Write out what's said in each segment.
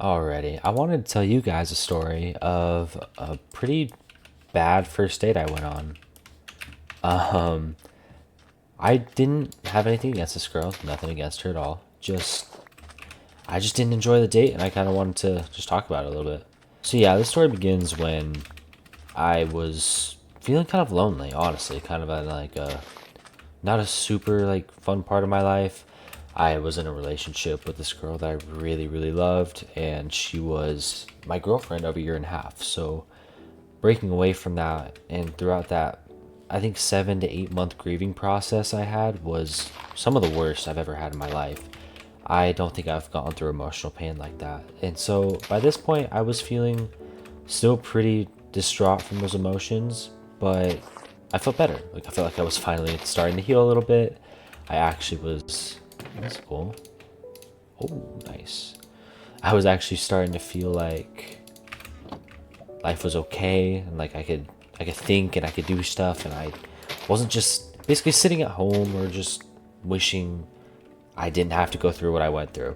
Alrighty, I wanted to tell you guys a story of a pretty bad first date I went on. Um, I didn't have anything against this girl, nothing against her at all. I just didn't enjoy the date, and I kind of wanted to just talk about it a little bit. So yeah, this story begins when I was feeling kind of lonely, honestly, kind of at like a not a super like fun part of my life. I was in a relationship with this girl that I really, really loved, and she was my girlfriend of a year and a half. So breaking away from that and throughout that, I think 7 to 8 month grieving process I had was some of the worst I've ever had in my life. I don't think I've gone through emotional pain like that. And so by this point, I was feeling still pretty distraught from those emotions, but I felt better. Like I felt like I was finally starting to heal a little bit. I actually was. That's cool. Oh, nice. I was actually starting to feel like life was okay, and like I could think and I could do stuff, and I wasn't just basically sitting at home or just wishing I didn't have to go through what I went through.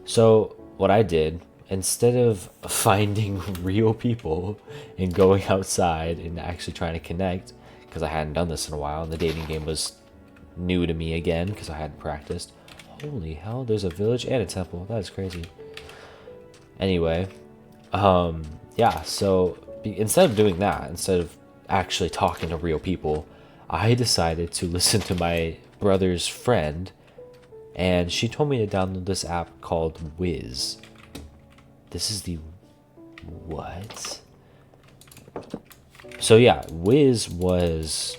So what I did, instead of finding real people and going outside and actually trying to connect, because I hadn't done this in a while and the dating game was new to me again because I hadn't practiced. Holy hell, there's a village and a temple. That is crazy. Anyway, yeah, so instead of doing that, instead of actually talking to real people, I decided to listen to my brother's friend, and she told me to download this app called Wiz. This is the what? So yeah, Wiz was,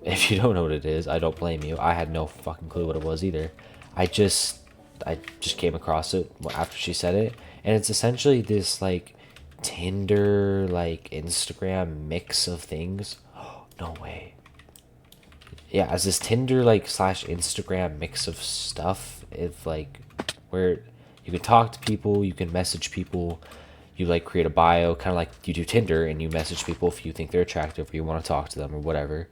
if you don't know what it is, I don't blame you. I had no fucking clue what it was either. I just I just came across it after she said it, and it's essentially this like Tinder like Instagram mix of things. No way. Yeah, as this Tinder like slash Instagram mix of stuff. If like where you can talk to people, you can message people, you like create a bio, kind of like you do Tinder, and you message people if you think they're attractive or you want to talk to them or whatever.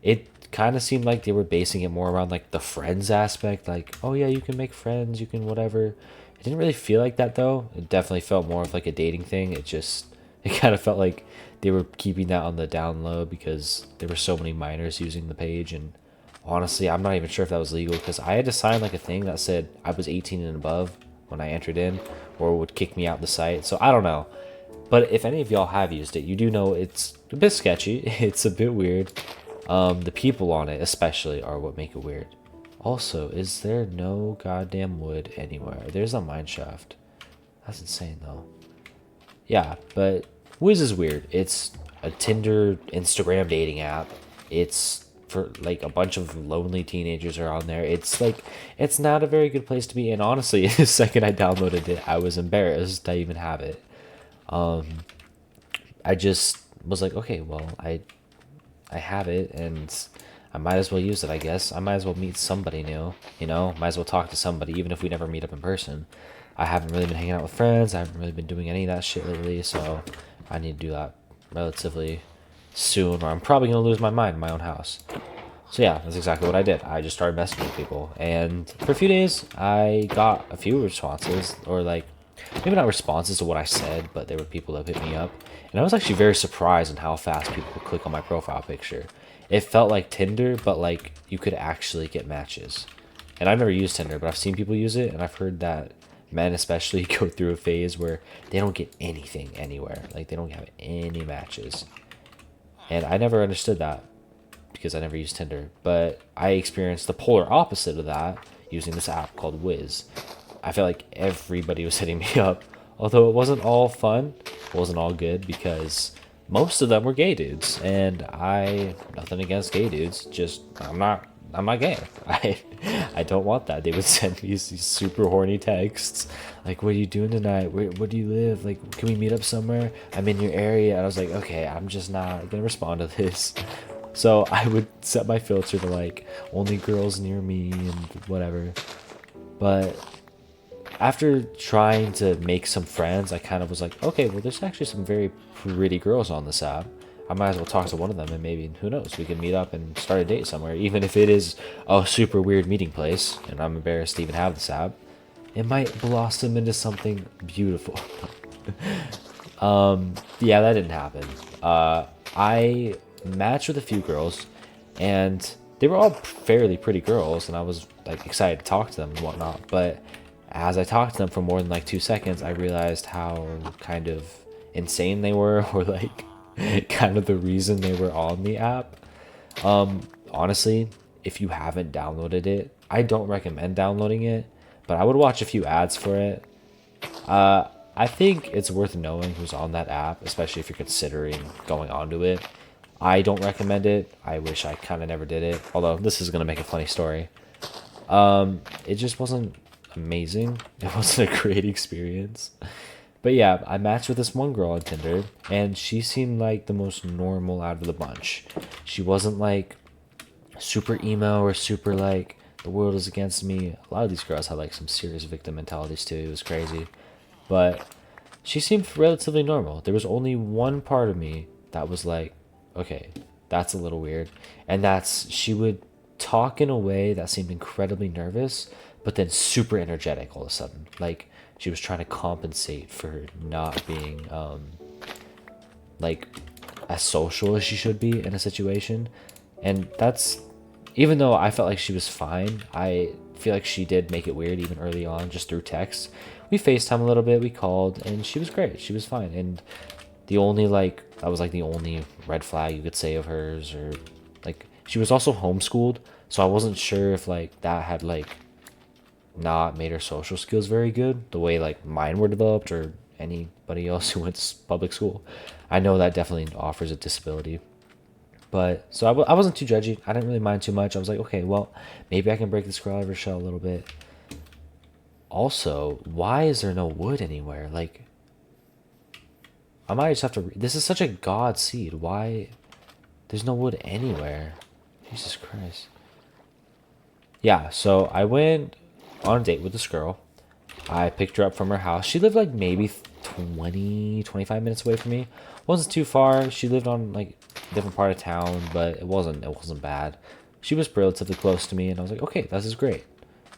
It kind of seemed like they were basing it more around like the friends aspect, like, oh yeah, you can make friends, you can whatever. It didn't really feel like that though. It definitely felt more of like a dating thing. It kind of felt like they were keeping that on the down low because there were so many minors using the page. And honestly, I'm not even sure if that was legal because I had to sign like a thing that said I was 18 and above when I entered in, or would kick me out the site. So I don't know. But if any of y'all have used it, you do know it's a bit sketchy. It's a bit weird. The people on it especially are what make it weird. Also, is there no goddamn wood anywhere? There's a mine shaft. That's insane though. Yeah, but Wiz is weird. It's a Tinder Instagram dating app. It's for like a bunch of lonely teenagers are on there. It's like it's not a very good place to be. And honestly, the second I downloaded it, I was embarrassed to even have it. I just was like, okay, well, I have it, and I might as well use it, I guess. I might as well meet somebody new, might as well talk to somebody, even if we never meet up in person. I haven't really been hanging out with friends. I haven't really been doing any of that shit lately, so I need to do that relatively soon, or I'm probably going to lose my mind in my own house. So yeah, that's exactly what I did. I just started messaging people, and for a few days, I got a few responses, or like, maybe not responses to what I said, but there were people that hit me up. And I was actually very surprised in how fast people would click on my profile picture. It felt like Tinder, but like you could actually get matches. And I've never used Tinder, but I've seen people use it, and I've heard that men especially go through a phase where they don't get anything anywhere. Like they don't have any matches. And I never understood that because I never used Tinder. But I experienced the polar opposite of that using this app called Wiz. I felt like everybody was hitting me up, although it wasn't all fun, it wasn't all good because most of them were gay dudes, and I nothing against gay dudes, just I'm not gay. I don't want that. They would send me these super horny texts like, "What are you doing tonight? Where do you live? Like, can we meet up somewhere? I'm in your area." And I was like, "Okay, I'm just not gonna respond to this." So I would set my filter to like only girls near me and whatever. But after trying to make some friends, I kind of was like, okay, well, there's actually some very pretty girls on this app. I might as well talk to one of them, and maybe, who knows, we can meet up and start a date somewhere, even if it is a super weird meeting place, and I'm embarrassed to even have this app. it might blossom into something beautiful. Yeah, that didn't happen. I matched with a few girls, and they were all fairly pretty girls, and I was like excited to talk to them and whatnot. But as I talked to them for more than like 2 seconds, I realized how kind of insane they were, or like kind of the reason they were on the app. Honestly, if you haven't downloaded it, I don't recommend downloading it, but I would watch a few ads for it. I think it's worth knowing who's on that app, especially if you're considering going onto it. I don't recommend it. I wish I kind of never did it. Although this is gonna make a funny story. It just wasn't amazing. It wasn't a great experience. But yeah, I matched with this one girl on Tinder, and she seemed like the most normal out of the bunch. She wasn't like super emo or super like the world is against me. A lot of these girls had like some serious victim mentalities too. It was crazy. But she seemed relatively normal. There was only one part of me that was like, okay, that's a little weird. And that's she would talk in a way that seemed incredibly nervous, but then super energetic all of a sudden. Like she was trying to compensate for not being like as social as she should be in a situation. And that's, even though I felt like she was fine, I feel like she did make it weird even early on just through text. We FaceTime a little bit, we called, and she was great. She was fine. And the only like that was like the only red flag you could say of hers, or like she was also homeschooled, so I wasn't sure if like that had like not made her social skills very good the way like mine were developed, or anybody else who went to public school. I know that definitely offers a disability. But so I wasn't too judgy. I didn't really mind too much. I was like, okay, well, maybe I can break this girl out of her shell a little bit. Also, why is there no wood anywhere? Like, I might just have to. This is such a god seed. Why? There's no wood anywhere. Jesus Christ. Yeah, so I went on a date with this girl. I picked her up from her house. She lived like maybe 20, 25 minutes away from me. Wasn't too far. She lived on like a different part of town, but it wasn't bad. She was relatively close to me, and I was like, okay, this is great.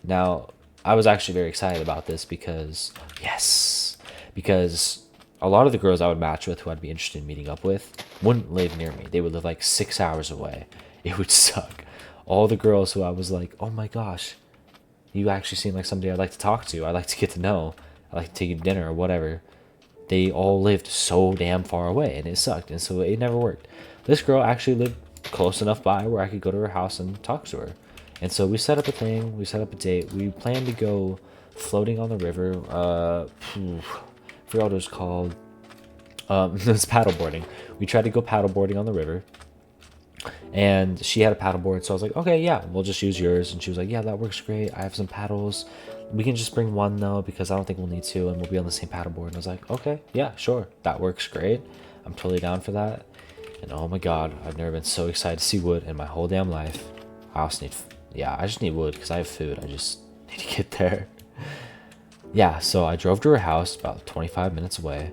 Now, I was actually very excited about this because yes, because a lot of the girls I would match with who I'd be interested in meeting up with wouldn't live near me. They would live like 6 hours away. It would suck. All the girls who I was like, oh my gosh, you actually seem like somebody I'd like to talk to. I'd like to get to know. I'd like to take you to dinner or whatever. They all lived so damn far away, and it sucked, and so it never worked. This girl actually lived close enough by where I could go to her house and talk to her. And so we set up a thing, we set up a date. We planned to go floating on the river. Forgot what it was called. It's paddleboarding. We tried to go paddleboarding on the river, and she had a paddleboard, so I was like, okay, yeah, we'll just use yours. And she was like, yeah, that works great. I have some paddles. We can just bring one though, because I don't think we'll need two, and we'll be on the same paddleboard. And I was like, okay, yeah, sure, that works great. I'm totally down for that. And oh my god, I've never been so excited to see wood in my whole damn life. I also need, yeah, I just need wood because I have food. I just need to get there. Yeah, so I drove to her house about 25 minutes away.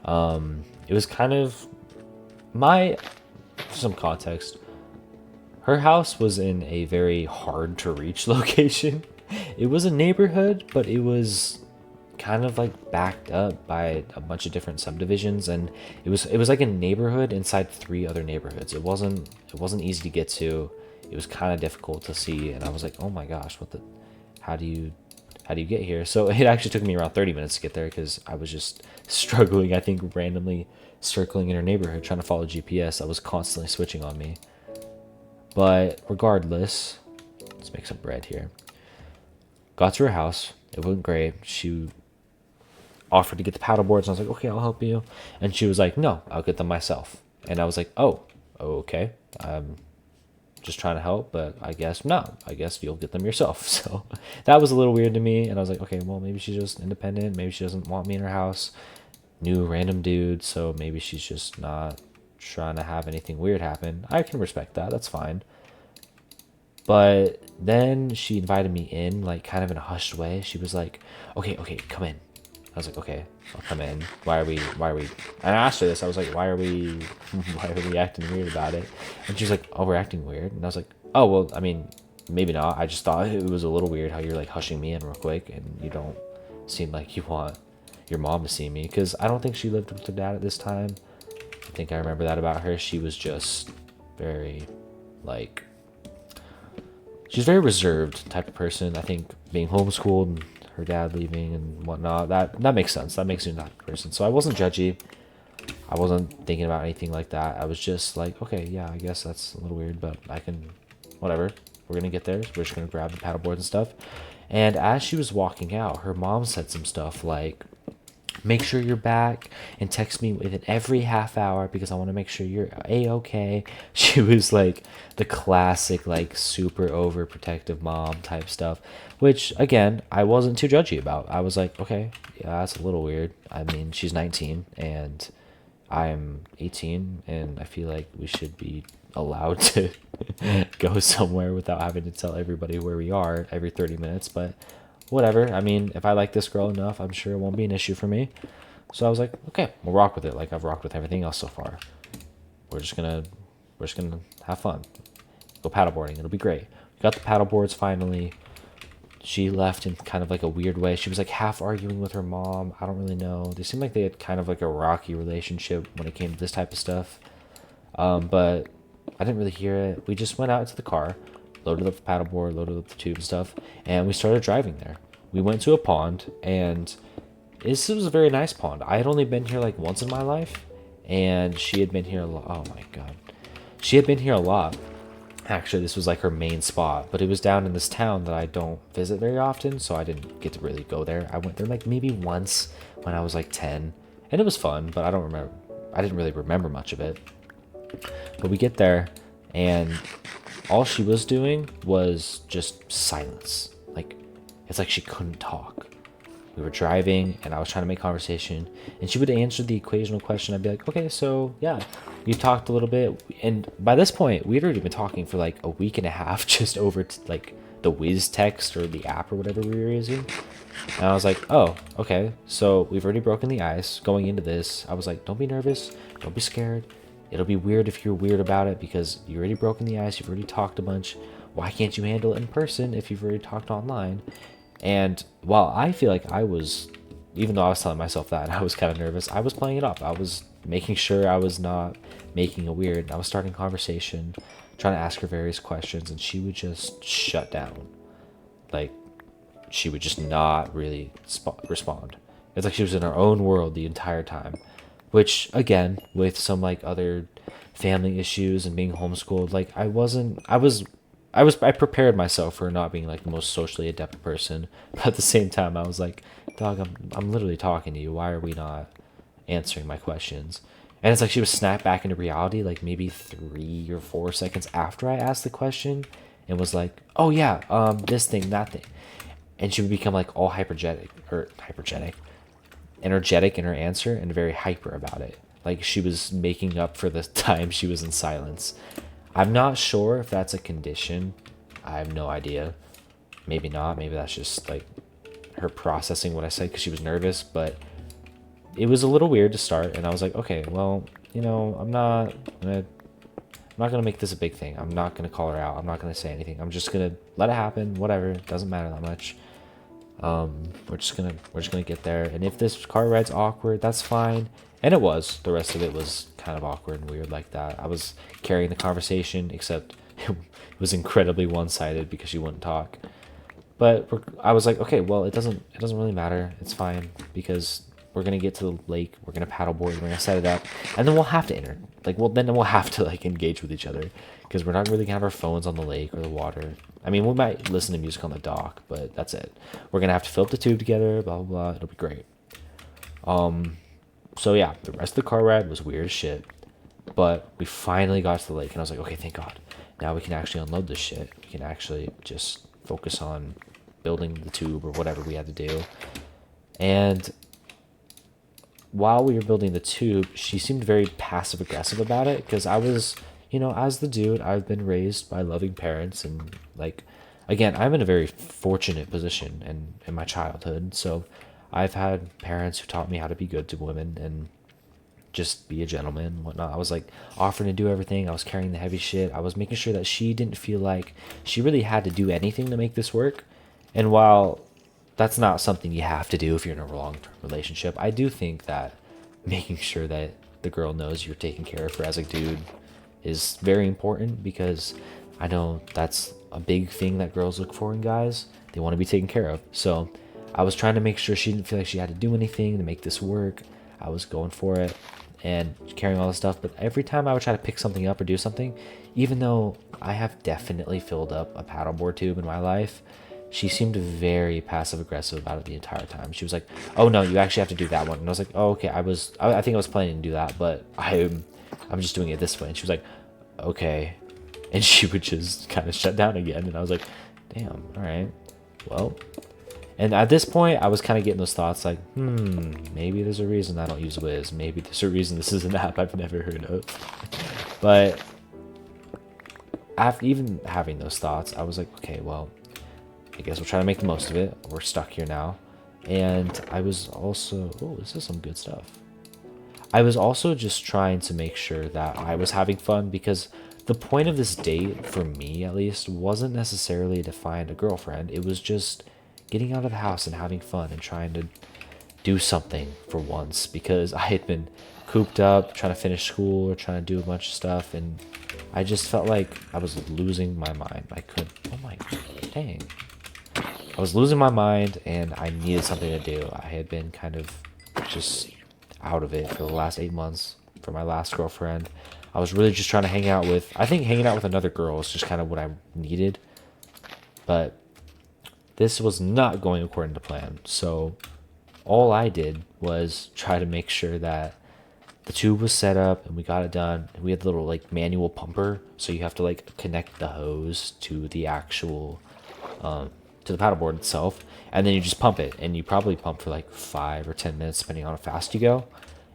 It was kind of my, for some context, her house was in a very hard to reach location. It was a neighborhood, but it was kind of like backed up by a bunch of different subdivisions, and it was like a neighborhood inside three other neighborhoods. It wasn't easy to get to. It was kind of difficult to see, and I was like, oh my gosh, what the, how do you get here? So it actually took me around 30 minutes to get there because I was just struggling, I think, randomly circling in her neighborhood trying to follow GPS that was constantly switching on me. But regardless, let's make some bread here. Got to her house. It went great. She offered to get the paddle boards, and I was like, okay, I'll help you. And she was like, no, I'll get them myself. And I was like, oh, okay. I'm just trying to help, but I guess no. I guess you'll get them yourself. So that was a little weird to me. And I was like, okay, well, maybe she's just independent. Maybe she doesn't want me in her house. New random dude. So maybe she's just not trying to have anything weird happen. I can respect that. That's fine. But then she invited me in, like, kind of in a hushed way. She was like, okay, come in. I was like, okay, I'll come in. Why are we, and I asked her this. I was like, why are we acting weird about it? And she was like, oh, we're acting weird. And I was like, oh, well, I mean, maybe not. I just thought it was a little weird how you're like hushing me in real quick and you don't seem like you want your mom to see me, because I don't think she lived with her dad at this time. I think I remember that about her. She was just very, like, she's very reserved type of person. I think being homeschooled and her dad leaving and whatnot, that makes sense. That makes me that person. So I wasn't judgy. I wasn't thinking about anything like that. I was just like, okay, yeah, I guess that's a little weird, but I can, whatever. We're gonna get there. We're just gonna grab the paddleboards and stuff. And as she was walking out, her mom said some stuff like, make sure you're back and text me within every half hour because I want to make sure you're a-okay. She was like the classic, like, super overprotective mom type stuff, which again, I wasn't too judgy about. I was like, okay, yeah, that's a little weird. I mean, she's 19 and I'm 18, and I feel like we should be allowed to go somewhere without having to tell everybody where we are every 30 minutes, but whatever. I mean, if I like this girl enough, I'm sure it won't be an issue for me. So I was like, okay, we'll rock with it. Like I've rocked with everything else so far. We're just gonna have fun. Go paddleboarding. It'll be great. We got the paddleboards finally. She left in kind of like a weird way. She was like half arguing with her mom. I don't really know. They seemed like they had kind of like a rocky relationship when it came to this type of stuff. But I didn't really hear it. We just went out to the car, loaded up the paddleboard, loaded up the tube and stuff, and we started driving there. We went to a pond, and this was a very nice pond. I had only been here like once in my life, and she had been here a lot. Oh my god. She had been here a lot. Actually, this was like her main spot, but it was down in this town that I don't visit very often, so I didn't get to really go there. I went there like maybe once when I was like 10, and it was fun, but I don't remember. I didn't really remember much of it. But we get there, and all she was doing was just silence. Like, it's like she couldn't talk. We were driving, and I was trying to make conversation, and she would answer the occasional question. I'd be like, okay, so yeah, you talked a little bit. And by this point, we'd already been talking for like a week and a half just over like the Wiz text or the app or whatever we were using. And I was like, oh, okay, so we've already broken the ice going into this. I was like, don't be nervous, don't be scared. It'll be weird if you're weird about it because you already broken the ice, you've already talked a bunch. Why can't you handle it in person if you've already talked online? And while I feel like I was, even though I was telling myself that, I was kind of nervous, I was playing it up. I was making sure I was not making it weird. I was starting conversation, trying to ask her various questions, and she would just shut down. Like, she would just not really respond. It's like she was in her own world the entire time. Which, again, with some like other family issues and being homeschooled, like I prepared myself for not being like the most socially adept person, but at the same time I was like, dog, I'm literally talking to you. Why are we not answering my questions? And it's like she was snapped back into reality like maybe 3 or 4 seconds after I asked the question, and was like, oh yeah, this thing, that thing. And she would become like all energetic in her answer and very hyper about it. Like she was making up for the time she was in silence. I'm not sure if that's a condition. I have no idea. Maybe not. Maybe that's just like her processing what I said because she was nervous. But it was a little weird to start, and I was like, okay, well, I'm not gonna make this a big thing. I'm not gonna call her out. I'm not gonna say anything. I'm just gonna let it happen. Whatever. It doesn't matter that much. We're just gonna get there, and if this car ride's awkward, that's fine. And it was. The rest of it was kind of awkward and weird like that. I was carrying the conversation, except it was incredibly one-sided because she wouldn't talk. But I was like, okay, well, it doesn't really matter. It's fine because we're gonna get to the lake. We're gonna paddleboard. We're gonna set it up, and then we'll have to then we'll have to like engage with each other because we're not really gonna have our phones on the lake or the water. I mean, we might listen to music on the dock, but that's it. We're gonna have to fill up the tube together. Blah blah blah. It'll be great. So yeah, the rest of the car ride was weird as shit, but we finally got to the lake, and I was like, okay, thank God. Now we can actually unload this shit. We can actually just focus on building the tube or whatever we had to do. And while we were building the tube, she seemed very passive aggressive about it because I was, as the dude, I've been raised by loving parents, and like, again, I'm in a very fortunate position in my childhood, so I've had parents who taught me how to be good to women, and just be a gentleman and whatnot. I was like offering to do everything. I was carrying the heavy shit. I was making sure that she didn't feel like she really had to do anything to make this work. And while that's not something you have to do if you're in a long-term relationship, I do think that making sure that the girl knows you're taking care of her as a dude is very important, because I know that's a big thing that girls look for in guys. They want to be taken care of. So I was trying to make sure she didn't feel like she had to do anything to make this work. I was going for it and carrying all this stuff. But every time I would try to pick something up or do something, even though I have definitely filled up a paddleboard tube in my life, she seemed very passive aggressive about it the entire time. She was like, "Oh no, you actually have to do that one." And I was like, "Oh, okay. I think I was planning to do that, but I'm just doing it this way." And she was like, "Okay." And she would just kind of shut down again. And I was like, "Damn, all right, well." And at this point, I was kind of getting those thoughts like, maybe there's a reason I don't use Wiz. Maybe there's a reason this is an app I've never heard of. But after even having those thoughts, I was like, okay, well, I guess we'll try to make the most of it. We're stuck here now. And I was also, oh, this is some good stuff. I was also just trying to make sure that I was having fun, because the point of this date, for me at least, wasn't necessarily to find a girlfriend. It was just getting out of the house and having fun and trying to do something for once, because I had been cooped up trying to finish school or trying to do a bunch of stuff, and I just felt like I was losing my mind. I couldn't, oh my, dang. I was losing my mind and I needed something to do. I had been kind of just out of it for the last 8 months for my last girlfriend. I was really just trying to hang out with, I think hanging out with another girl is just kind of what I needed. But this was not going according to plan. So all I did was try to make sure that the tube was set up and we got it done. And we had the little like manual pumper. So you have to like connect the hose to the actual, to the paddleboard itself. And then you just pump it. And you probably pump for like 5 or 10 minutes, depending on how fast you go.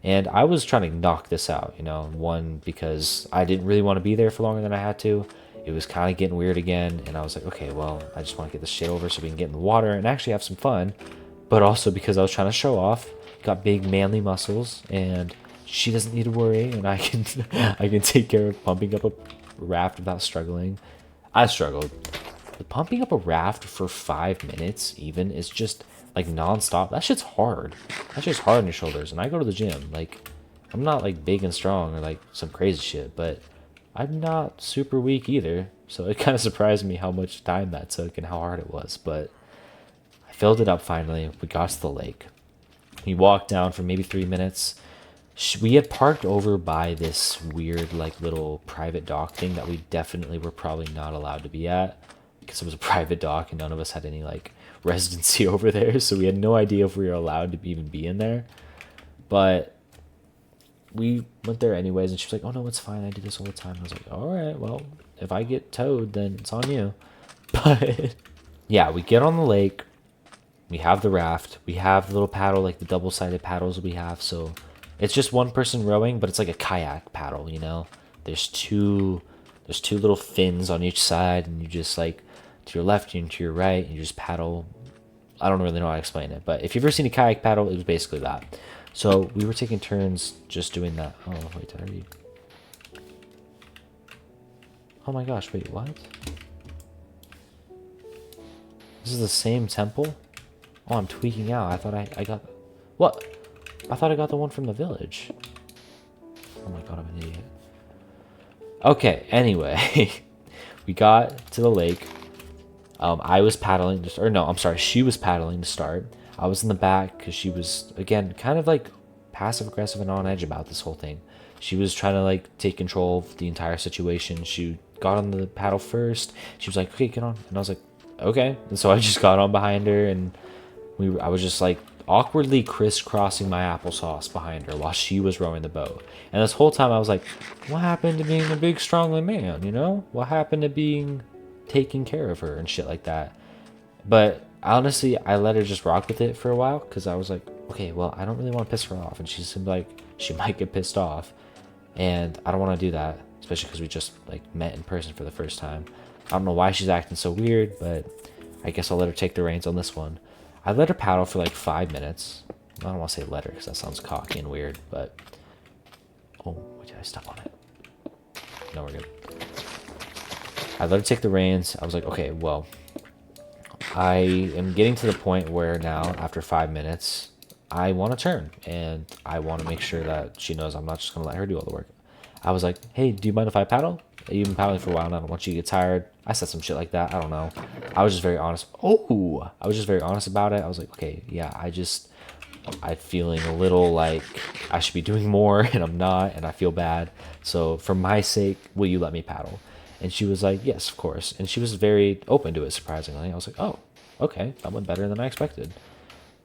And I was trying to knock this out, you know, one, because I didn't really want to be there for longer than I had to. It was kind of getting weird again. And I was like, okay, well, I just want to get this shit over so we can get in the water and actually have some fun. But also because I was trying to show off, got big manly muscles, and she doesn't need to worry, and I can I can take care of pumping up a raft without struggling. I struggled. But pumping up a raft for 5 minutes even is just like nonstop. That shit's hard. That shit's hard on your shoulders. And I go to the gym. Like, I'm not like big and strong or like some crazy shit, but I'm not super weak either. So it kind of surprised me how much time that took and how hard it was. But I filled it up finally. We got to the lake. We walked down for maybe 3 minutes. We had parked over by this weird like little private dock thing that we definitely were probably not allowed to be at, because it was a private dock and none of us had any like residency over there, so we had no idea if we were allowed to even be in there. But we went there anyways, and she was like, "Oh no, it's fine. I do this all the time." I was like, "All right, well, if I get towed, then it's on you." But yeah, we get on the lake. We have the raft. We have the little paddle, like the double-sided paddles we have. So it's just one person rowing, but it's like a kayak paddle, you know? There's two little fins on each side, and you just like to your left and to your right, and you just paddle. I don't really know how to explain it, but if you've ever seen a kayak paddle, it was basically that. So we were taking turns just doing that. Oh, wait, did I read? Oh my gosh, wait, what? This is the same temple? Oh, I'm tweaking out. I thought I got... What? I thought I got the one from the village. Oh my god, I'm an idiot. Okay, anyway. We got to the lake. I was paddling, she was paddling to start. I was in the back because she was, again, kind of like passive aggressive and on edge about this whole thing. She was trying to like take control of the entire situation. She got on the paddle first. She was like, "Okay, get on." And I was like, "Okay." And so I just got on behind her, and I was just like awkwardly crisscrossing my applesauce behind her while she was rowing the boat. And this whole time I was like, what happened to being a big strongly man, you know? What happened to being taking care of her and shit like that? But honestly, I let her just rock with it for a while, because I was like, okay, well, I don't really want to piss her off, and she's like, she might get pissed off, and I don't want to do that, especially because we just like met in person for the first time. I don't know why she's acting so weird, but I guess I'll let her take the reins on this one. I let her paddle for like 5 minutes. I don't want to say let her because that sounds cocky and weird, but Oh, wait, did I step on it? No, we're good. I let her take the reins. I was like, okay, well, I am getting to the point where now, after 5 minutes, I want to turn, and I want to make sure that she knows I'm not just going to let her do all the work. I was like, hey, do you mind if I paddle? You've been paddling for a while now. I don't want you to get tired. I said some shit like that. I don't know. I was just very honest. Oh, I was just very honest about it. I was like, okay, yeah, I'm feeling a little like I should be doing more, and I'm not, and I feel bad. So for my sake, will you let me paddle? And she was like, yes, of course. And she was very open to it, surprisingly. I was like, oh, okay, that went better than I expected.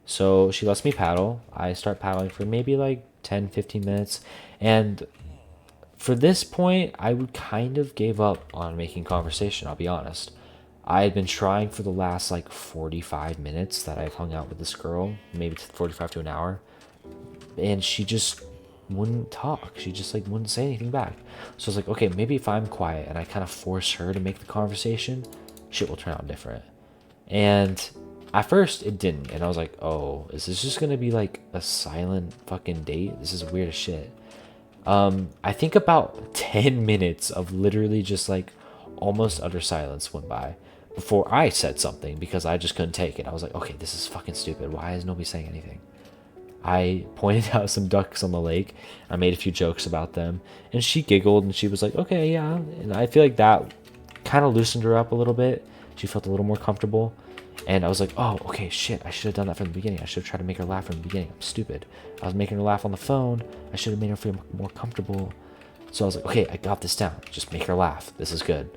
So she lets me paddle. I start paddling for maybe like 10, 15 minutes. And for this point, I would kind of gave up on making conversation, I'll be honest. I had been trying for the last like 45 minutes that I've hung out with this girl, maybe 45 to an hour, and she just wouldn't talk. She just like wouldn't say anything back. So I was like, okay, maybe if I'm quiet and I kind of force her to make the conversation, shit will turn out different. And at first it didn't, and I was like, oh, is this just gonna be like a silent fucking date? This is weird as shit. I think about 10 minutes of literally just like almost utter silence went by before I said something because I just couldn't take it. I was like, okay, this is fucking stupid. Why is nobody saying anything? I pointed out some ducks on the lake. I made a few jokes about them, and she giggled and she was like, okay, yeah. And I feel like that kind of loosened her up a little bit. She felt a little more comfortable. And I was like, oh, okay, shit, I should have done that from the beginning. I should have tried to make her laugh from the beginning. I'm stupid. I was making her laugh on the phone. I should have made her feel more comfortable. So I was like, okay, I got this down. Just make her laugh. This is good.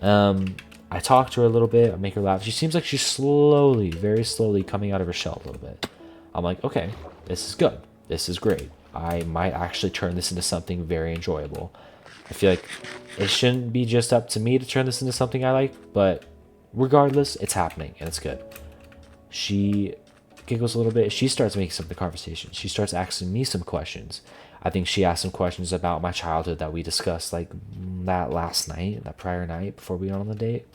I talked to her a little bit. I make her laugh. She seems like she's slowly, very slowly coming out of her shell a little bit. I'm like, okay, this is good. This is great. I might actually turn this into something very enjoyable. I feel like it shouldn't be just up to me to turn this into something I like, but regardless, it's happening and it's good. She giggles a little bit. She starts making some of the conversation. She starts asking me some questions. I think she asked some questions about my childhood that we discussed like that last night, that prior night before we went on the date.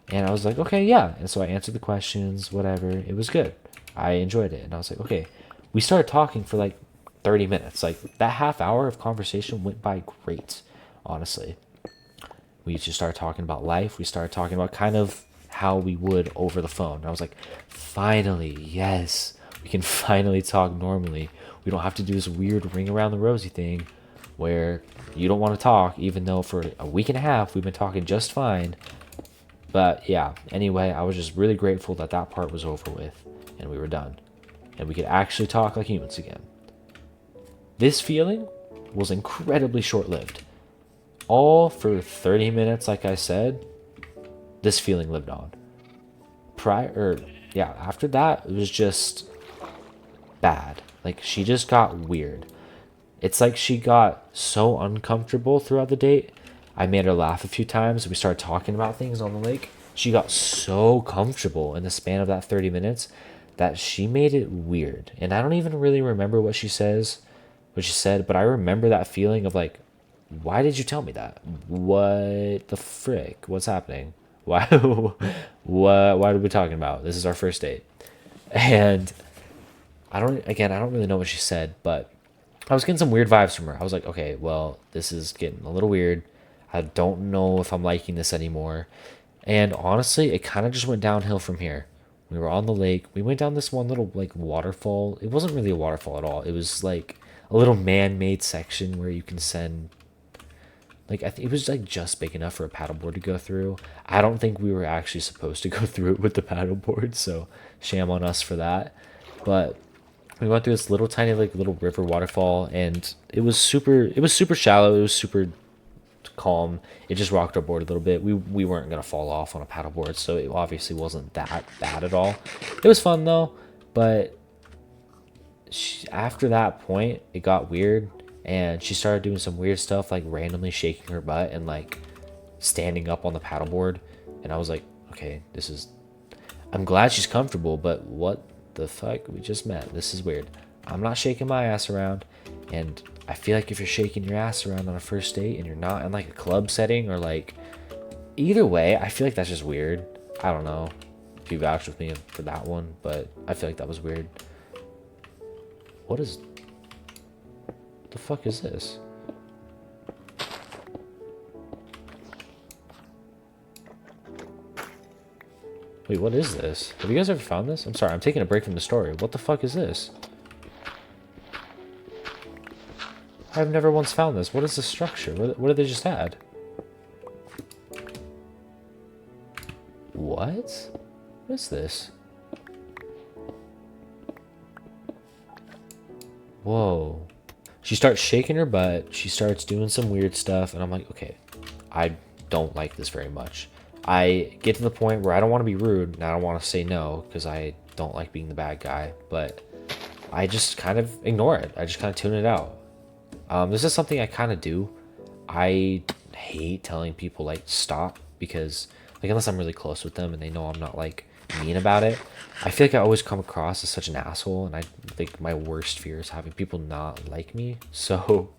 And I was like, okay, yeah. And so I answered the questions, whatever. It was good. I enjoyed it. And I was like, okay. We started talking for like 30 minutes. Like that half hour of conversation went by great, honestly. We just started talking about life. We started talking about kind of how we would over the phone. And I was like, finally, yes, we can finally talk normally. We don't have to do this weird ring around the rosy thing where you don't want to talk, even though for a week and a half we've been talking just fine. But yeah, anyway, I was just really grateful that that part was over with and we were done. And we could actually talk like humans again. This feeling was incredibly short-lived. All for 30 minutes, like I said, this feeling lived on. After that, it was just bad. Like, she just got weird. It's like she got so uncomfortable throughout the date. I made her laugh a few times. We started talking about things on the lake. She got so comfortable in the span of that 30 minutes that she made it weird. And I don't even really remember what she said, but I remember that feeling of like, why did you tell me that? What the frick? What's happening? Why? What are we talking about? This is our first date. And I don't really know what she said, but I was getting some weird vibes from her. I was like, okay, well, this is getting a little weird. I don't know if I'm liking this anymore. And honestly, it kind of just went downhill from here. We were on the lake. We went down this one little like waterfall. It wasn't really a waterfall at all. It was like a little man-made section where you can send like I think it was like just big enough for a paddleboard to go through. I don't think we were actually supposed to go through it with the paddleboard, so shame on us for that. But we went through this little tiny like little river waterfall, and it was super shallow. It was super calm. It just rocked our board a little bit. We weren't gonna fall off on a paddleboard, so it obviously wasn't that bad at all. It was fun though, but after that point, it got weird, and she started doing some weird stuff, like randomly shaking her butt and like standing up on the paddleboard, and I was like, okay, I'm glad she's comfortable, but what the fuck? We just met. This is weird. I'm not shaking my ass around, and I feel like if you're shaking your ass around on a first date and you're not in like a club setting or like either way, I feel like that's just weird. I don't know if you vouch with me for that one, but I feel like that was weird. What The fuck is this? Wait, what is this? Have you guys ever found this? I'm sorry, I'm taking a break from the story. What the fuck is this? I've never once found this. What is the structure? What did they just add? What? What is this? Whoa. She starts shaking her butt. She starts doing some weird stuff. And I'm like, okay, I don't like this very much. I get to the point where I don't want to be rude and I don't want to say no because I don't like being the bad guy. But I just kind of ignore it. I just kind of tune it out. This is something I kind of do. I hate telling people like stop because like unless I'm really close with them and they know I'm not like mean about it, I feel like I always come across as such an asshole, and I think my worst fear is having people not like me. So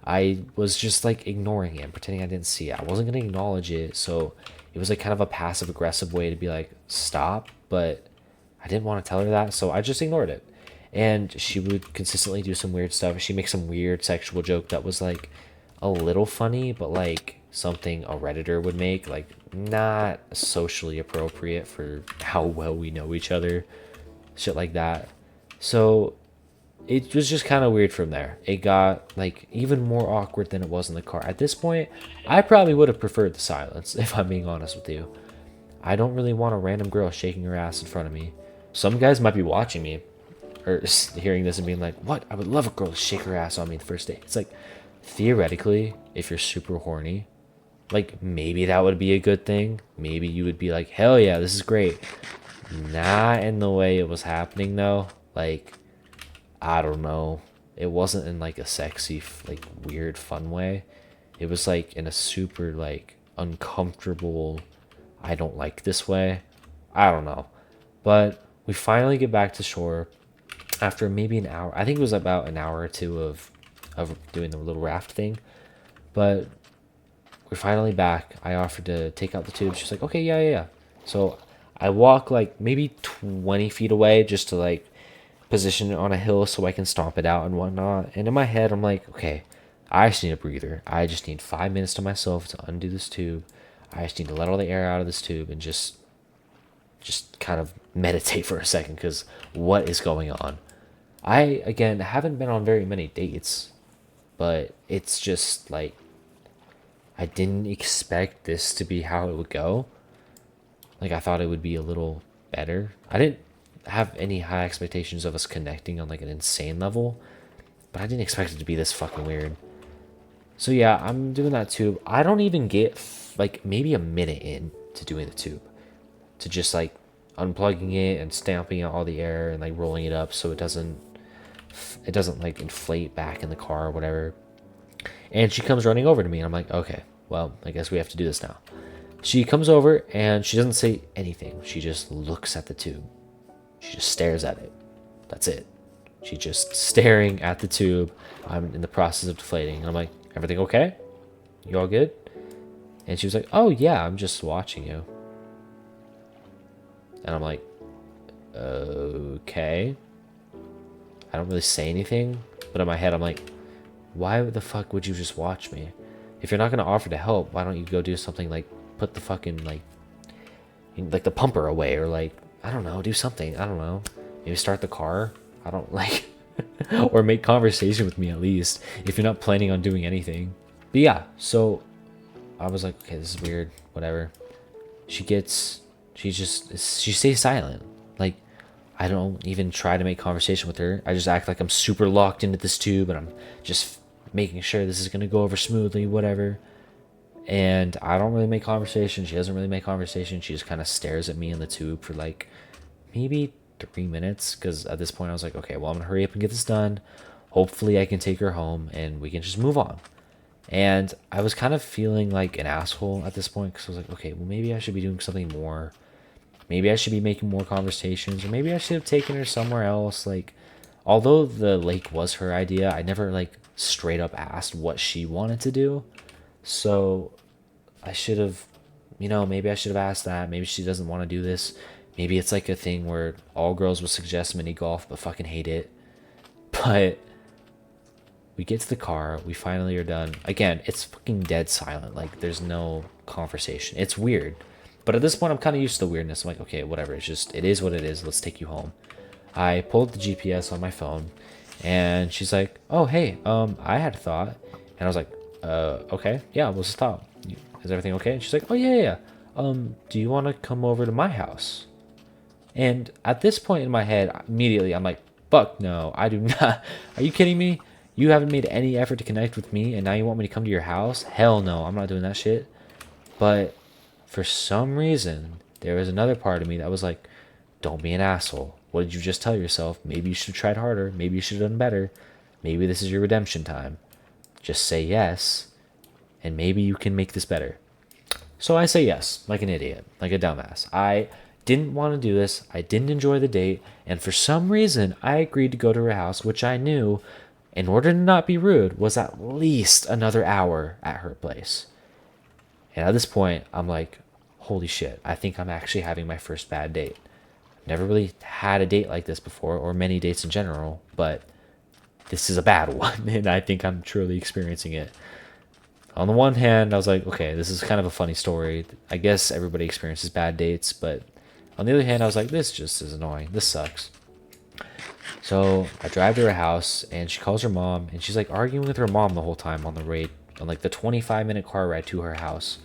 I was just like ignoring it and pretending I didn't see it. I wasn't gonna acknowledge it, so it was like kind of a passive aggressive way to be like stop, but I didn't want to tell her that, so I just ignored it. And she would consistently do some weird stuff. She makes some weird sexual joke that was like a little funny, but like something a Redditor would make, like not socially appropriate for how well we know each other. Shit like that. So it was just kind of weird from there. It got like even more awkward than it was in the car. At this point, I probably would have preferred the silence, if I'm being honest with you. I don't really want a random girl shaking her ass in front of me. Some guys might be watching me or hearing this and being like, what? I would love a girl to shake her ass on me the first date. It's like, theoretically, if you're super horny, like maybe that would be a good thing. Maybe you would be like, hell yeah, this is great. Not in the way it was happening though. Like, I don't know. It wasn't in like a sexy, like weird, fun way. It was like in a super like uncomfortable, I don't like this way. I don't know. But we finally get back to shore after maybe an hour. I think it was about an hour or two of doing the little raft thing. But we're finally back. I offered to take out the tube. She's like, okay, yeah. So I walk like maybe 20 feet away just to like position it on a hill so I can stomp it out and whatnot. And in my head, I'm like, okay, I just need a breather. I just need 5 minutes to myself to undo this tube. I just need to let all the air out of this tube and just kind of meditate for a second, because what is going on? I, again, haven't been on very many dates, but it's just like I didn't expect this to be how it would go. Like, I thought it would be a little better. I didn't have any high expectations of us connecting on like an insane level, but I didn't expect it to be this fucking weird. So yeah, I'm doing that tube. I don't even get like maybe a minute in to doing the tube, to just like unplugging it and stamping out all the air and like rolling it up so it doesn't like inflate back in the car or whatever. And she comes running over to me and I'm like, okay, well, I guess we have to do this now. She comes over and she doesn't say anything. She just looks at the tube. She just stares at it. That's it. She's just staring at the tube. I'm in the process of deflating. And I'm like, everything okay? You all good? And she was like, oh yeah, I'm just watching you. And I'm like, okay. I don't really say anything, but in my head I'm like, why the fuck would you just watch me? If you're not gonna offer to help, why don't you go do something like put the fucking like the pumper away, or like, I don't know, do something. I don't know. Maybe start the car. I don't like or make conversation with me at least if you're not planning on doing anything. But yeah, so I was like, okay, this is weird, whatever. She stays silent. Like, I don't even try to make conversation with her. I just act like I'm super locked into this tube and I'm just making sure this is gonna go over smoothly, whatever. And I don't really make conversation. She doesn't really make conversation. She just kind of stares at me in the tube for like maybe 3 minutes, because at this point I was like, okay, well, I'm gonna hurry up and get this done. Hopefully I can take her home and we can just move on. And I was kind of feeling like an asshole at this point, because I was like, okay, well, maybe I should be doing something more. Maybe I should be making more conversations, or maybe I should have taken her somewhere else. Like, although the lake was her idea, I never like straight up asked what she wanted to do. So I should have, maybe I should have asked that. Maybe she doesn't want to do this. Maybe it's like a thing where all girls will suggest mini golf but fucking hate it. But We get to the car. We finally are done. Again, it's fucking dead silent. Like, there's no conversation. It's weird. But at this point, I'm kind of used to the weirdness. I'm like, okay, whatever. It's just, it is what it is. Let's take you home. I pulled the GPS on my phone, and she's like, "Oh, hey, I had a thought," and I was like, okay, yeah, what's the thought? Is everything okay?" And she's like, "Oh yeah, yeah, yeah. Do you want to come over to my house?" And at this point in my head, immediately I'm like, "Fuck no, I do not." Are you kidding me? You haven't made any effort to connect with me, and now you want me to come to your house? Hell no, I'm not doing that shit. But for some reason, there was another part of me that was like, don't be an asshole. What did you just tell yourself? Maybe you should have tried harder. Maybe you should have done better. Maybe this is your redemption time. Just say yes, and maybe you can make this better. So I say yes, like an idiot, like a dumbass. I didn't want to do this. I didn't enjoy the date. And for some reason, I agreed to go to her house, which I knew, in order to not be rude, was at least another hour at her place. And at this point, I'm like, holy shit, I think I'm actually having my first bad date. Never really had a date like this before, or many dates in general, but this is a bad one, and I think I'm truly experiencing it. On the one hand, I was like, okay, this is kind of a funny story. I guess everybody experiences bad dates, but on the other hand, I was like, this just is annoying. This sucks. So I drive to her house, and she calls her mom, and she's like arguing with her mom the whole time on the ride, on like the 25-minute car ride to her house.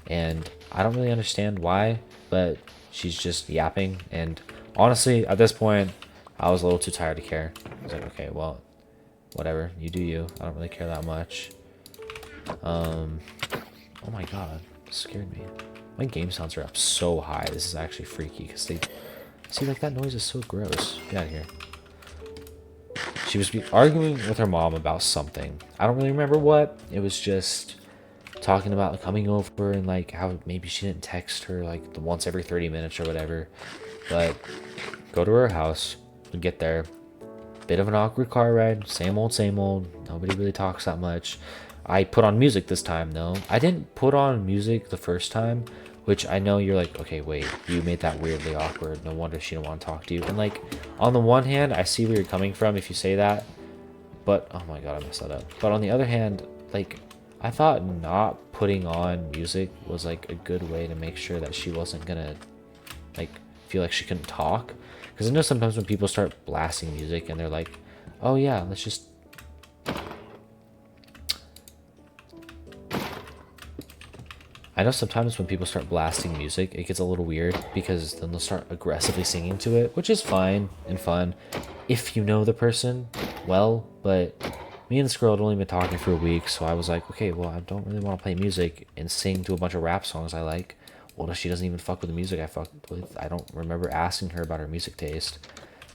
And I don't really understand why, but she's just yapping. And honestly, at this point, I was a little too tired to care. I was like, okay, well, whatever, you do you. I don't really care that much. Oh my god, it scared me. My game sounds are up so high. This is actually freaky because they see, like, that noise is so gross. Get out of here. She was arguing with her mom about something. I don't really remember what. It was just talking about coming over and like how maybe she didn't text her like the once every 30 minutes or whatever. But go to her house. We get there. Bit of an awkward car ride. Same old, same old. Nobody really talks that much. I put on music this time though. I didn't put on music the first time, which I know you're like, okay, wait, you made that weirdly awkward. No wonder she didn't want to talk to you. And like, on the one hand, I see where you're coming from if you say that, but oh my god, I messed that up. But on the other hand, like, I thought not putting on music was like a good way to make sure that she wasn't gonna like feel like she couldn't talk. Because I know sometimes when people start blasting music and they're like, oh yeah, let's just I know sometimes when people start blasting music, it gets a little weird because then they'll start aggressively singing to it, which is fine and fun if you know the person well. But me and this girl had only been talking for a week, so I was like, okay, well, I don't really want to play music and sing to a bunch of rap songs I like. What if she doesn't even fuck with the music I fucked with? I don't remember asking her about her music taste.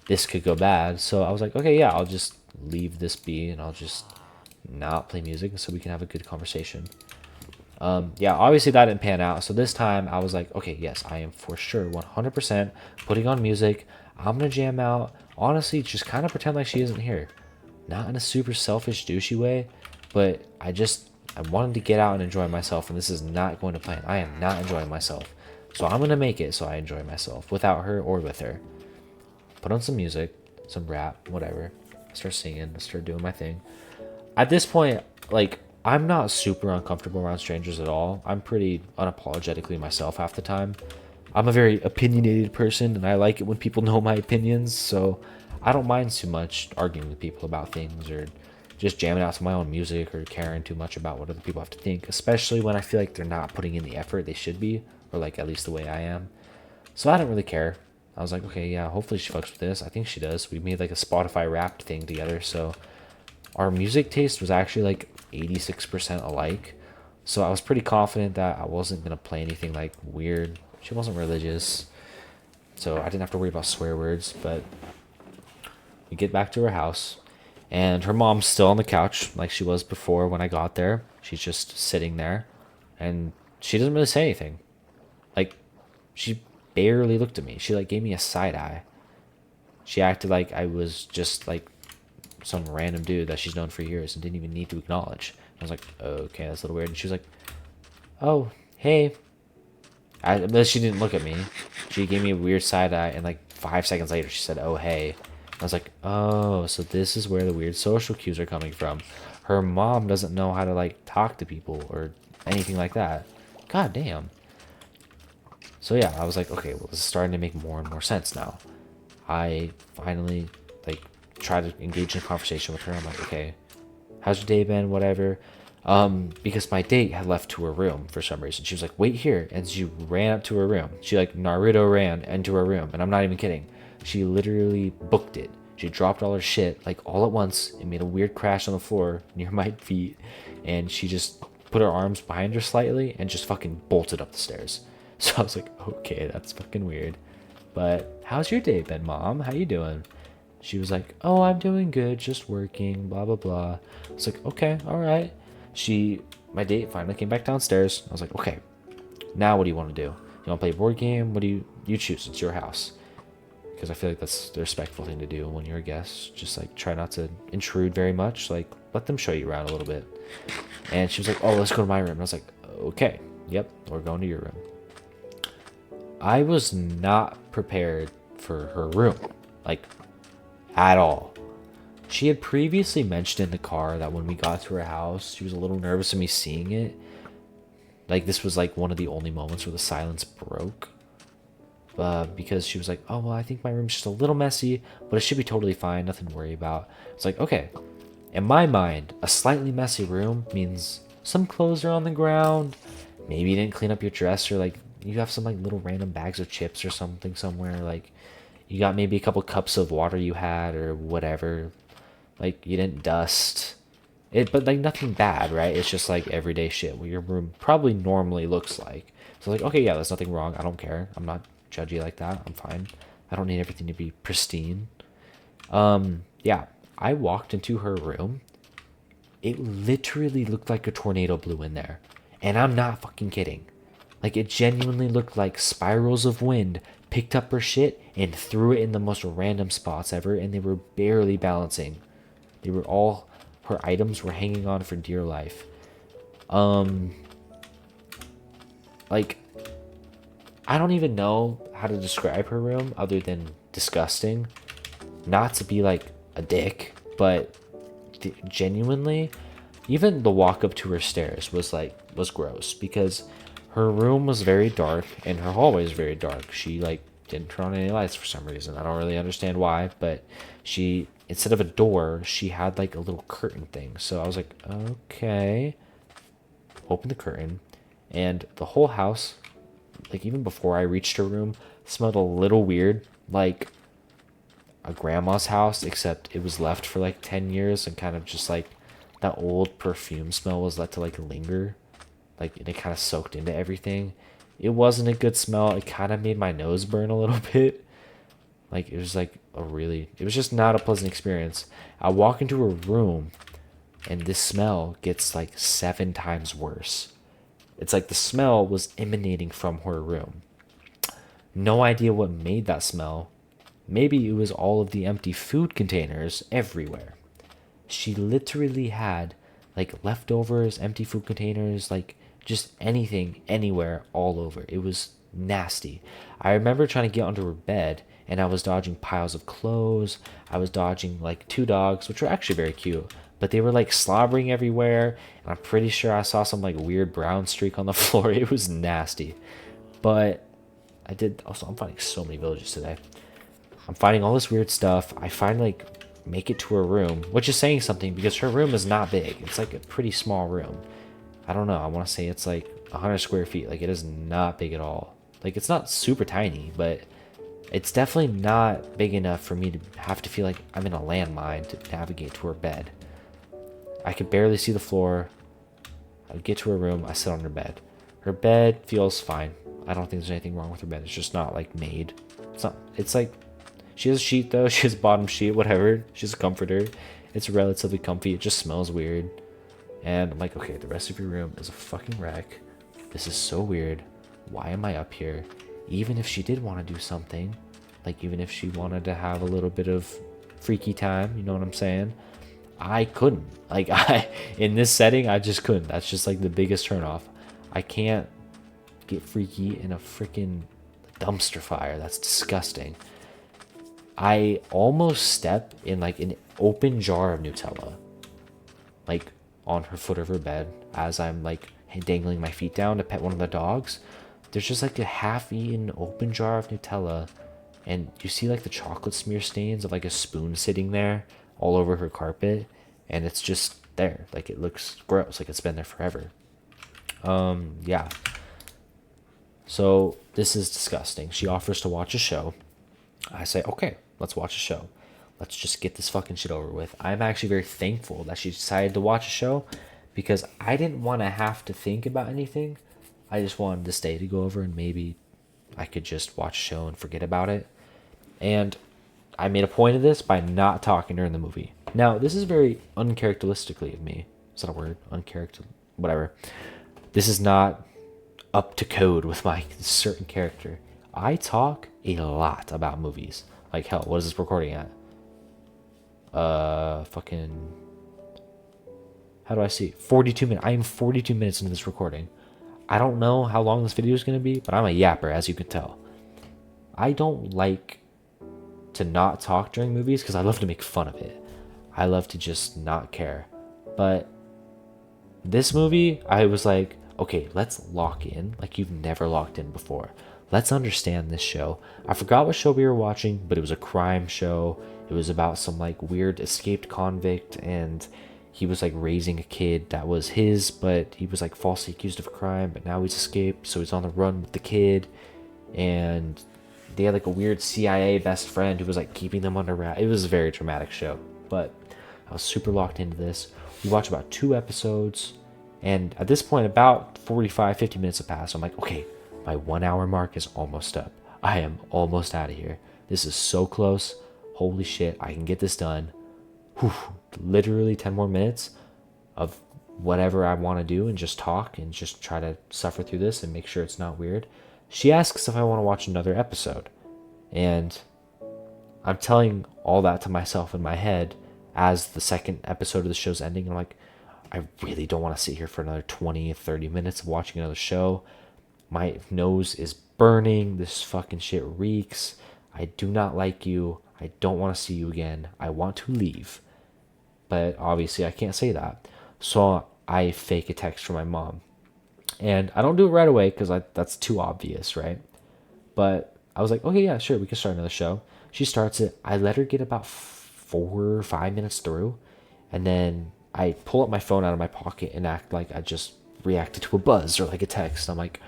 This could go bad. So I was like, okay, yeah, I'll just leave this be and I'll just not play music so we can have a good conversation. Yeah, obviously that didn't pan out. So this time I was like, okay, yes, I am for sure 100% putting on music. I'm gonna jam out. Honestly, just kind of pretend like she isn't here. Not in a super selfish, douchey way, but I wanted to get out and enjoy myself, and this is not going to plan. I am not enjoying myself. So I'm gonna make it so I enjoy myself without her or with her. Put on some music, some rap, whatever. Start singing, start doing my thing. At this point, like, I'm not super uncomfortable around strangers at all. I'm pretty unapologetically myself half the time. I'm a very opinionated person, and I like it when people know my opinions, so I don't mind too much arguing with people about things or just jamming out to my own music or caring too much about what other people have to think, especially when I feel like they're not putting in the effort they should be, or like at least the way I am. So I don't really care. I was like, okay, yeah, hopefully she fucks with this. I think she does. We made like a Spotify Wrapped thing together, so our music taste was actually like 86% alike. So I was pretty confident that I wasn't going to play anything like weird. She wasn't religious, so I didn't have to worry about swear words. But we get back to her house, and her mom's still on the couch like she was before when I got there. She's just sitting there, and she doesn't really say anything. Like, she barely looked at me. She like gave me a side eye. She acted like I was just like some random dude that she's known for years and didn't even need to acknowledge. I was like, okay, that's a little weird. And she was like, oh, hey. But she didn't look at me. She gave me a weird side eye, and like 5 seconds later, she said, oh, hey. I was like, oh, so this is where the weird social cues are coming from. Her mom doesn't know how to like talk to people or anything like that. God damn. So yeah, I was like, okay, well, this is starting to make more and more sense now. I finally like try to engage in a conversation with her. I'm like, okay, how's your day been? Whatever. Because my date had left to her room for some reason. She was like, wait here, and she ran up to her room. She like Naruto ran into her room, and I'm not even kidding. She literally booked it. She dropped all her shit like all at once and made a weird crash on the floor near my feet, and she just put her arms behind her slightly and just fucking bolted up the stairs. So I was like, okay, that's fucking weird. But how's your day been, Mom? How you doing? She was like, oh, I'm doing good, just working, blah, blah, blah. I was like, okay, all right. My date finally came back downstairs. I was like, okay, now what do you want to do? You want to play a board game? What do you choose? It's your house. Because I feel like that's the respectful thing to do when you're a guest. Just like try not to intrude very much. Like let them show you around a little bit. And she was like, oh, let's go to my room. And I was like, okay, yep, we're going to your room. I was not prepared for her room, like at all. She had previously mentioned in the car that when we got to her house, she was a little nervous of me seeing it. Like this was like one of the only moments where the silence broke. Because she was like, oh, well, I think my room's just a little messy, but it should be totally fine, nothing to worry about. It's like, okay. In my mind, a slightly messy room means some clothes are on the ground. Maybe you didn't clean up your dresser, like you have some like little random bags of chips or something somewhere. Like you got maybe a couple cups of water you had or whatever. Like you didn't dust it, but like nothing bad, right? It's just like everyday shit what your room probably normally looks like. So like, okay, yeah, there's nothing wrong. I don't care. I'm not judgy like that. I'm fine. I don't need everything to be pristine. Yeah, I walked into her room. It literally looked like a tornado blew in there. And I'm not fucking kidding. Like it genuinely looked like spirals of wind picked up her shit and threw it in the most random spots ever, and they were barely balancing. They were all her items were hanging on for dear life. Like I don't even know how to describe her room other than disgusting. Not to be like a dick, but genuinely, even the walk up to her stairs was gross because her room was very dark and her hallway is very dark. She like didn't turn on any lights for some reason. I don't really understand why, but she instead of a door, she had like a little curtain thing. So I was like, okay. Open the curtain, and the whole house, like even before I reached her room, smelled a little weird, like a grandma's house, except it was left for like 10 years and kind of just like that old perfume smell was let to like linger, like and it kind of soaked into everything. It wasn't a good smell. It kind of made my nose burn a little bit. Like it was like it was just not a pleasant experience. I walk into her room and this smell gets like 7 times worse. It's like the smell was emanating from her room. No idea what made that smell. Maybe it was all of the empty food containers everywhere. She literally had like leftovers, empty food containers, like just anything, anywhere, all over. It was nasty. I remember trying to get under her bed and I was dodging piles of clothes. I was dodging like 2 dogs, which were actually very cute, but they were like slobbering everywhere. And I'm pretty sure I saw some like weird brown streak on the floor. It was nasty. But I'm finding so many villages today. I'm finding all this weird stuff. I finally like make it to her room, which is saying something because her room is not big. It's like a pretty small room. I don't know. I want to say it's like 100 square feet. Like it is not big at all. Like it's not super tiny, but it's definitely not big enough for me to have to feel like I'm in a landmine to navigate to her bed. I could barely see the floor. I get to her room. I sit on her bed. Her bed feels fine. I don't think there's anything wrong with her bed. It's just not like made. It's not. It's like she has a sheet though. She has a bottom sheet. Whatever. She has a comforter. It's relatively comfy. It just smells weird. And I'm like, okay, the rest of your room is a fucking wreck. This is so weird. Why am I up here? Even if she did want to do something, like even if she wanted to have a little bit of freaky time, you know what I'm saying? I couldn't. Like in this setting, I just couldn't. That's just like the biggest turnoff. I can't get freaky in a freaking dumpster fire. That's disgusting. I almost step in like an open jar of Nutella, like on her foot of her bed as I'm like dangling my feet down to pet one of the dogs. There's just like a half-eaten open jar of Nutella, and you see like the chocolate smear stains of like a spoon sitting there all over her carpet, and it's just there. Like it looks gross, like it's been there forever. Yeah. So this is disgusting. She offers to watch a show. I say, okay, let's watch a show. Let's just get this fucking shit over with. I'm actually very thankful that she decided to watch a show because I didn't want to have to think about anything. I just wanted this day to go over and maybe I could just watch a show and forget about it. And I made a point of this by not talking during the movie. Now, this is very uncharacteristically of me. Is that a word? Uncharacter, whatever. This is not up to code with my certain character. I talk a lot about movies. Like hell, what is this recording at? Fucking. How do I see? 42 minutes. I am 42 minutes into this recording. I don't know how long this video is gonna be, but I'm a yapper, as you can tell. I don't like to not talk during movies because I love to make fun of it. I love to just not care. But this movie, I was like, okay, let's lock in like you've never locked in before. Let's understand this show. I forgot what show we were watching, but it was a crime show. It was about some like weird escaped convict, and he was like raising a kid that was his, but he was like falsely accused of a crime, but now he's escaped, so he's on the run with the kid. And they had like a weird CIA best friend who was like keeping them under wraps. It was a very dramatic show, but I was super locked into this. We watched about 2 episodes, and at this point, about 45, 50 minutes have passed. I'm like, okay, my 1 hour mark is almost up. I am almost out of here. This is so close. Holy shit, I can get this done. Whew, literally 10 more minutes of whatever I want to do and just talk and just try to suffer through this and make sure it's not weird. She asks if I want to watch another episode. And I'm telling all that to myself in my head as the second episode of the show's ending. I'm like, I really don't want to sit here for another 20, 30 minutes of watching another show. My nose is burning. This fucking shit reeks. I do not like you. I don't want to see you again. I want to leave. But obviously I can't say that. So I fake a text from my mom. And I don't do it right away because that's too obvious, right? But I was like, okay, yeah, sure, we can start another show. She starts it. I let her get about 4 or 5 minutes through. And then I pull up my phone out of my pocket and act like I just reacted to a buzz or like a text. I'm like,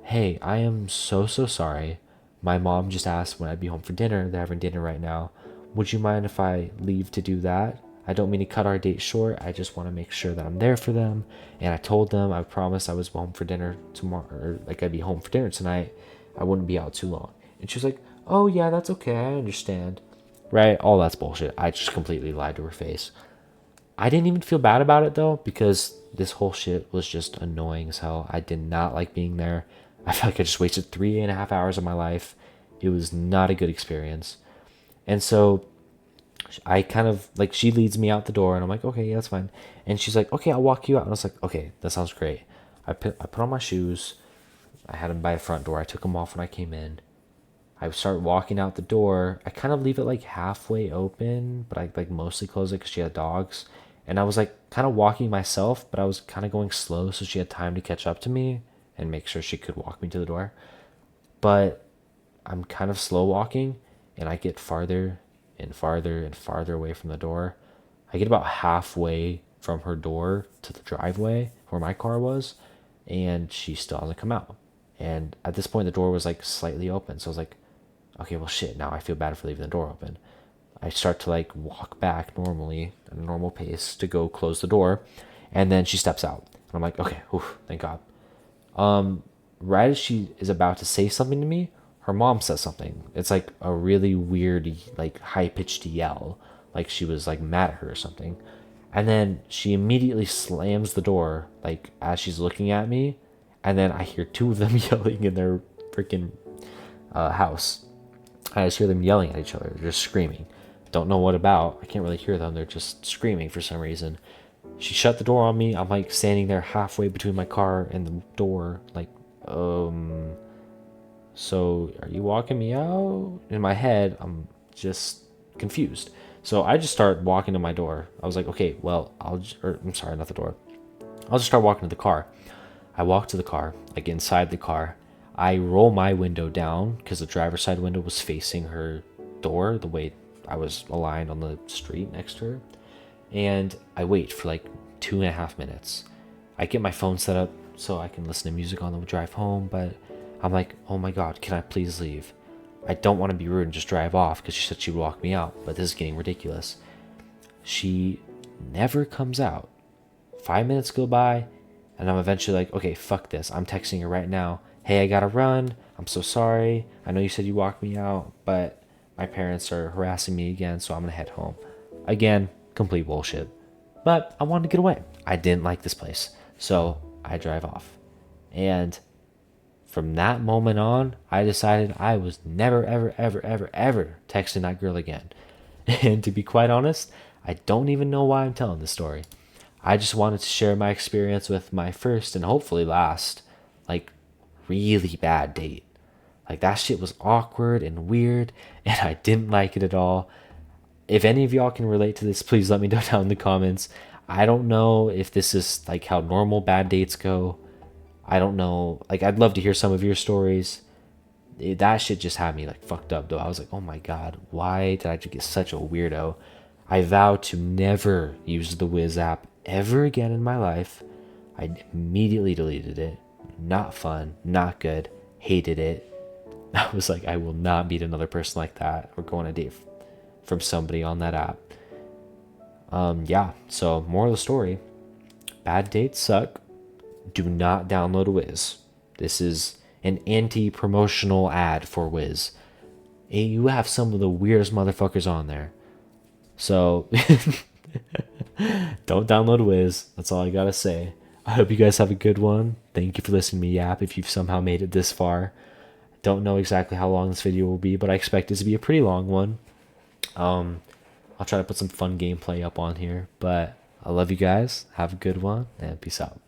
hey, I am so, so sorry. My mom just asked when I'd be home for dinner. They're having dinner right now. Would you mind if I leave to do that? I don't mean to cut our date short. I just want to make sure that I'm there for them. And I told them I promised I was home for dinner tomorrow, or like I'd be home for dinner tonight. I wouldn't be out too long. And she was like, oh, yeah, that's okay. I understand. Right? All that's bullshit. I just completely lied to her face. I didn't even feel bad about it though, because this whole shit was just annoying as hell. I did not like being there. I felt like I just wasted 3.5 hours of my life. It was not a good experience. And so I kind of like, she leads me out the door and I'm like, okay, yeah, that's fine. And she's like, okay, I'll walk you out. And I was like, okay, that sounds great. I put on my shoes. I had them by the front door. I took them off when I came in. I start walking out the door. I kind of leave it like halfway open, but I like mostly close it because she had dogs. And I was like kind of walking myself, but I was kind of going slow so she had time to catch up to me and make sure she could walk me to the door. But I'm kind of slow walking and I get farther and farther and farther away from the door. I get about halfway from her door to the driveway where my car was, and she still hasn't come out. And at this point, the door was like slightly open. So I was like, okay, well, shit, now I feel bad for leaving the door open. I start to like walk back normally at a normal pace to go close the door. And then she steps out. And I'm like, okay, oof, thank God. Right as she is about to say something to me, her mom says something. It's like a really weird, like high pitched yell, like she was like mad at her or something. And then she immediately slams the door, like as she's looking at me. And then I hear two of them yelling in their freaking house. I just hear them yelling at each other. They're just screaming. Don't know what about. I can't really hear them. They're just screaming for some reason. She shut the door on me. I'm like standing there halfway between my car and the door, like, so are you walking me out? In my head, I'm just confused. So I just start walking to my door. I was like, okay, well, I'm sorry, not the door. I'll just start walking to the car. I walk to the car, I get inside the car. I roll my window down because the driver's side window was facing her door, the way I was aligned on the street next to her. And I wait for like 2.5 minutes. I get my phone set up so I can listen to music on the drive home, but I'm like, oh my god, can I please leave? I don't want to be rude and just drive off because she said she would walk me out, but this is getting ridiculous. She never comes out. 5 minutes go by, and I'm eventually like, okay, fuck this. I'm texting her right now. Hey, I gotta run. I'm so sorry. I know you said you walked me out, but my parents are harassing me again, so I'm gonna head home. Again, complete bullshit. But I wanted to get away. I didn't like this place. So I drive off. And from that moment on, I decided I was never, ever, ever, ever, ever texting that girl again. And to be quite honest, I don't even know why I'm telling this story. I just wanted to share my experience with my first and hopefully last, like, really bad date. Like, that shit was awkward and weird, and I didn't like it at all. If any of y'all can relate to this, please let me know down in the comments. I don't know if this is like how normal bad dates go. I don't know. Like, I'd love to hear some of your stories. That shit just had me like fucked up though. I was like, oh my god, why did I just get such a weirdo? I vow to never use the Wiz app ever again in my life. I immediately deleted it. Not fun, not good, hated it. I was like, I will not meet another person like that or go on a date from somebody on that app. Yeah, so moral of the story, bad dates suck. Do not download Wiz. This is an anti-promotional ad for Wiz. You have some of the weirdest motherfuckers on there. So don't download Wiz. That's all I gotta say. I hope you guys have a good one. Thank you for listening to me yap if you've somehow made it this far. Don't know exactly how long this video will be, but I expect it to be a pretty long one. I'll try to put some fun gameplay up on here, but I love you guys. Have a good one, and peace out.